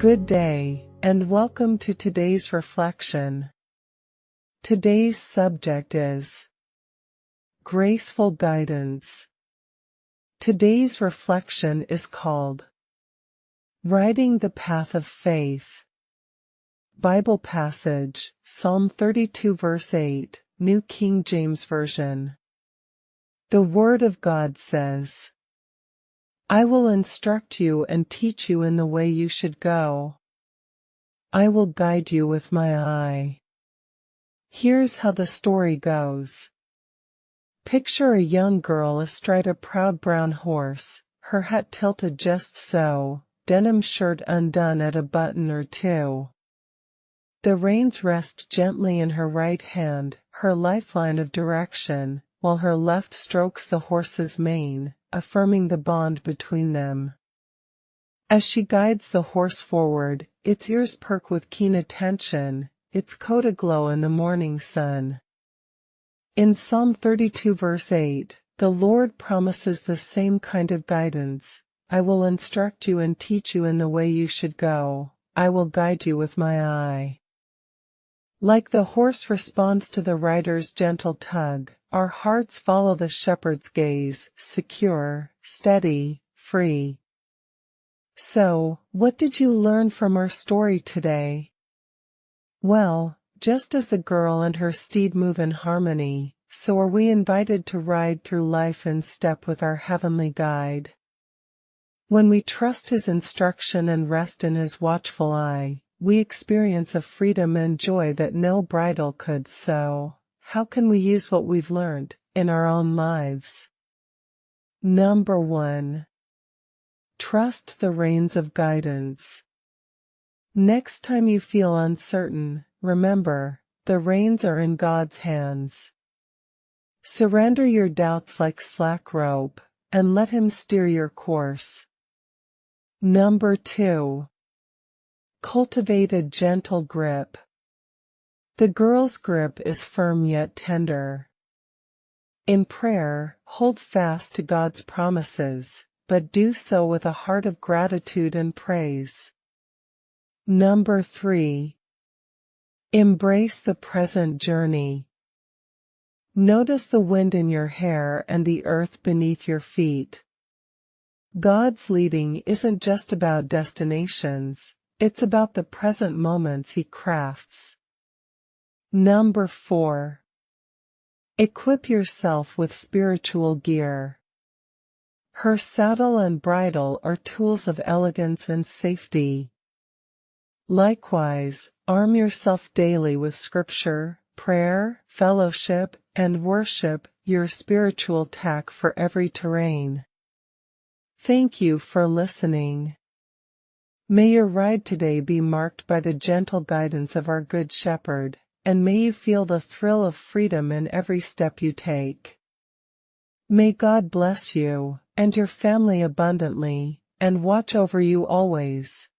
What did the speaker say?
Good day, and welcome to today's reflection. Today's subject is graceful guidance. Today's reflection is called Riding the Path of Faith. Bible passage, Psalm 32 verse 8, New King James Version. The Word of God says, I will instruct you and teach you in the way you should go. I will guide you with my eye. Here's how the story goes. Picture a young girl astride a proud brown horse, her hat tilted just so, denim shirt undone at a button or two. The reins rest gently in her right hand, her lifeline of direction, while her left strokes the horse's mane, affirming the bond between them. As she guides the horse forward, its ears perk with keen attention, its coat aglow in the morning sun. In Psalm 32 verse 8, the Lord promises the same kind of guidance. I will instruct you and teach you in the way you should go. I will guide you with my eye. Like the horse responds to the rider's gentle tug, our hearts follow the shepherd's gaze, secure, steady, free. So, what did you learn from our story today? Well, just as the girl and her steed move in harmony, so are we invited to ride through life in step with our heavenly guide. When we trust his instruction and rest in his watchful eye, we experience a freedom and joy that no bridle could. So, how can we use what we've learned in our own lives? Number 1. Trust the reins of guidance. Next time you feel uncertain, remember, the reins are in God's hands. Surrender your doubts like slack rope, and let him steer your course. Number 2. Cultivate a gentle grip. The girl's grip is firm yet tender. In prayer, hold fast to God's promises, but do so with a heart of gratitude and praise. Number 3. Embrace the present journey. Notice the wind in your hair and the earth beneath your feet. God's leading isn't just about destinations, it's about the present moments he crafts. Number 4. Equip yourself with spiritual gear. Her saddle and bridle are tools of elegance and safety. Likewise, arm yourself daily with scripture, prayer, fellowship, and worship, your spiritual tack for every terrain. Thank you for listening. May your ride today be marked by the gentle guidance of our Good Shepherd, and may you feel the thrill of freedom in every step you take. May God bless you and your family abundantly, and watch over you always.